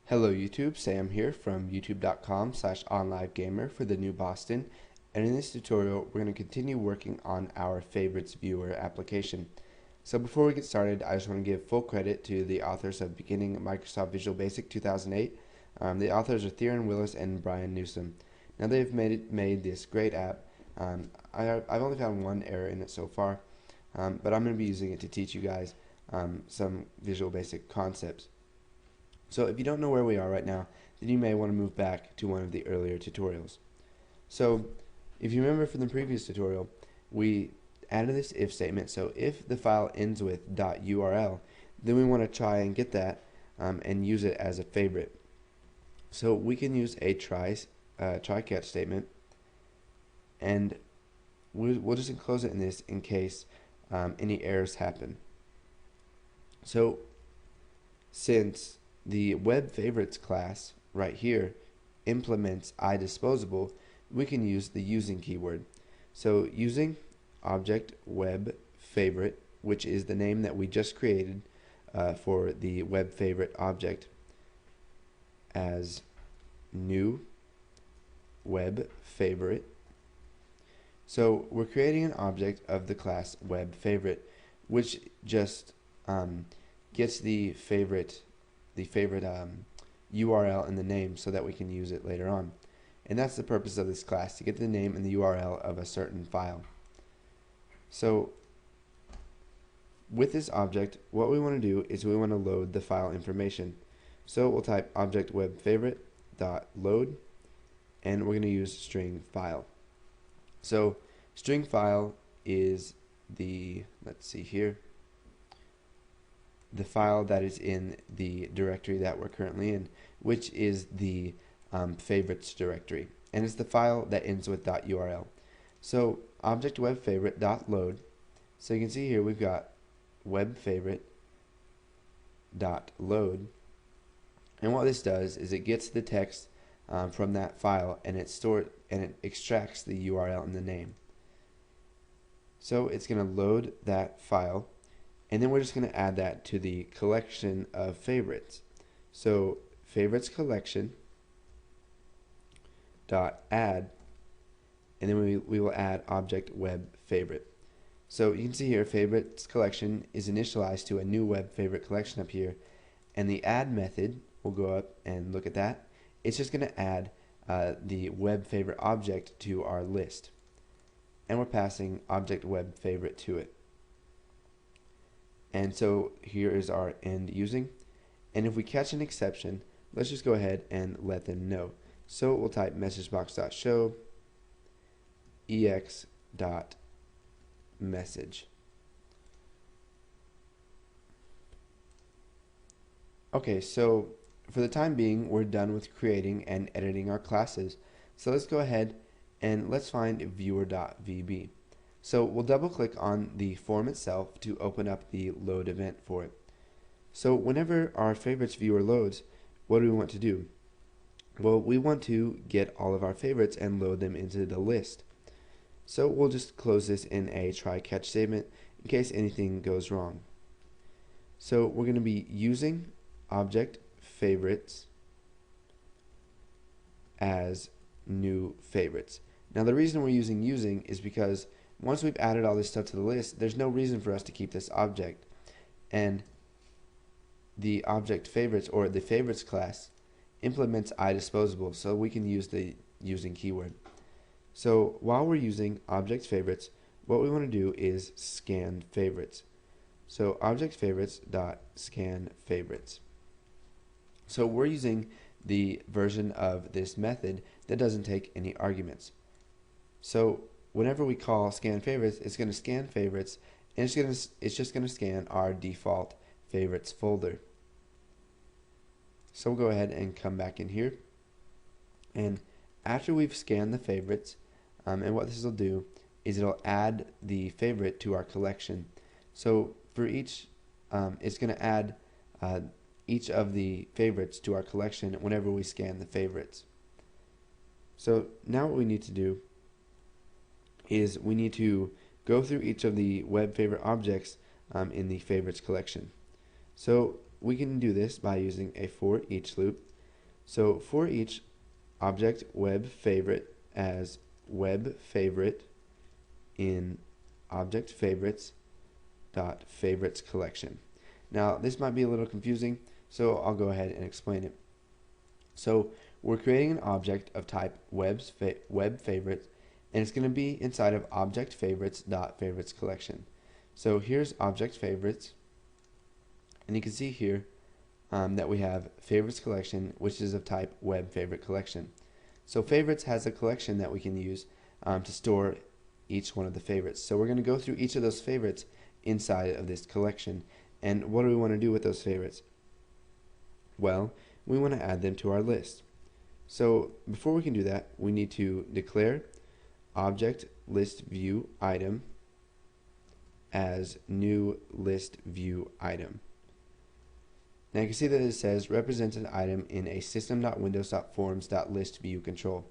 Hello YouTube, Sam here from youtube.com/onlivegamer for the new Boston, and in this tutorial we're going to continue working on our favorites viewer application. So before we get started, I just want to give full credit to the authors of Beginning Microsoft Visual Basic 2008. The authors are Theron Willis and Brian Newsom. Now they've made this great app. I've only found one error in it so far, but I'm going to be using it to teach you guys some Visual Basic concepts. So if you don't know where we are right now, then you may want to move back to one of the earlier tutorials. So if you remember from the previous tutorial, we added this if statement. So if the file ends with .url, then we want to try and get that and use it as a favorite. So we can use a try catch statement, and we'll just enclose it in this in case any errors happen. So since the web favorites class right here implements iDisposable, we can use the using keyword. So using object web favorite, which is the name that we just created for the web favorite object, as new web favorite. So we're creating an object of the class web favorite, which just gets the favorite URL and the name so that we can use it later on. And that's the purpose of this class, to get the name and the URL of a certain file. So with this object, what we want to do is we want to load the file information. So we'll type object web favorite dot load, and we're going to use string file. So string file is the, let's see here, the file that is in the directory that we're currently in, which is the favorites directory, and it's the file that ends with .url. So object web favorite dot load. So you can see here we've got web favorite dot load, and what this does is it gets the text from that file, and it extracts the URL and the name. So it's going to load that file, and then we're just going to add that to the collection of favorites. So favorites collection dot add, and then we will add object web favorite. So you can see here favorites collection is initialized to a new web favorite collection up here, and the add method, we'll go up and look at that. It's just going to add the web favorite object to our list, and we're passing object web favorite to it. And so here is our end using, and if we catch an exception, let's just go ahead and let them know. So we'll type messagebox.show ex.message. Okay, so for the time being, we're done with creating and editing our classes. So let's go ahead and let's find viewer.vb. So we'll double click on the form itself to open up the load event for it. So whenever our favorites viewer loads, what do we want to do? Well, we want to get all of our favorites and load them into the list. So we'll just close this in a try catch statement in case anything goes wrong. So we're going to be using object favorites as new favorites. Now the reason we're using is because once we've added all this stuff to the list, there's no reason for us to keep this object, and the object favorites, or the favorites class, implements iDisposable, so we can use the using keyword. So while we're using object favorites, what we want to do is scan favorites. So object favorites dot scan favorites. So we're using the version of this method that doesn't take any arguments. So whenever we call scan favorites, it's going to scan favorites, and it's just going to scan our default favorites folder. So we'll go ahead and come back in here, and after we've scanned the favorites, and what this will do is it'll add the favorite to our collection. So for each, it's going to add each of the favorites to our collection whenever we scan the favorites. So now what we need to do is we need to go through each of the web favorite objects in the favorites collection. So we can do this by using a for each loop. So for each object web favorite as web favorite in object favorites dot favorites collection. Now this might be a little confusing, so I'll go ahead and explain it. So we're creating an object of type web favorites, and it's going to be inside of object favorites dot favorites collection. So here's object favorites, and you can see here that we have favorites collection, which is of type web favorite collection. So favorites has a collection that we can use to store each one of the favorites. So we're going to go through each of those favorites inside of this collection. And what do we want to do with those favorites? Well, we want to add them to our list. So before we can do that, we need to declare object list view item as new list view item. Now you can see that it says represented item in a system.windows.forms.list view control.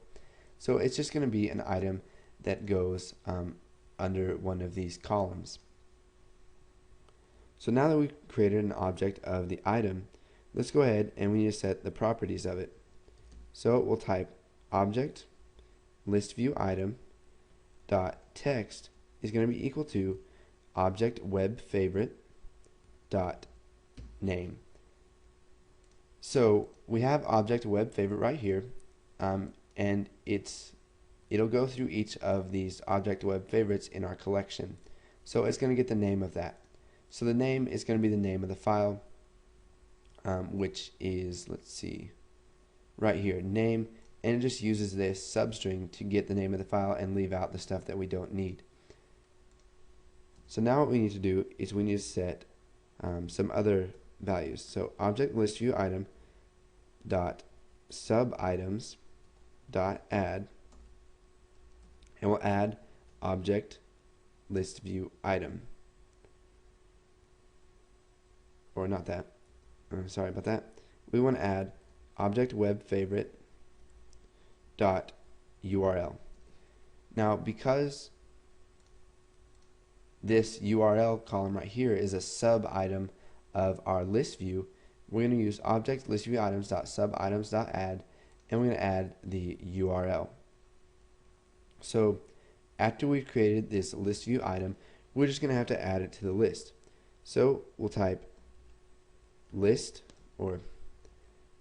So it's just going to be an item that goes under one of these columns. So now that we've created an object of the item, let's go ahead and we need to set the properties of it. So we'll type object list view item dot text is going to be equal to object web favorite dot name. So we have object web favorite right here, and it'll go through each of these object web favorites in our collection. So it's going to get the name of that. So the name is going to be the name of the file, which is, let's see, right here, name, and it just uses this substring to get the name of the file and leave out the stuff that we don't need. So now what we need to do is we need to set some other values. So object list view item dot sub items dot add, and we'll add object list view item, or not that, sorry about that. We want to add object web favorite dot URL. Now because this URL column right here is a sub item of our list view, we're going to use object list view items dot sub items dot add, and we're going to add the URL. So after we've created this list view item, we're just going to have to add it to the list. So we'll type list or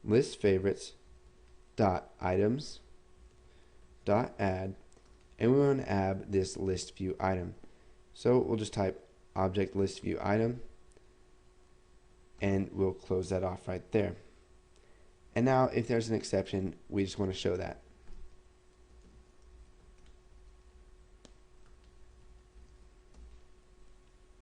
list favorites dot items dot add, and we want to add this list view item. So we'll just type object list view item, and we'll close that off right there. And now if there's an exception, we just want to show that.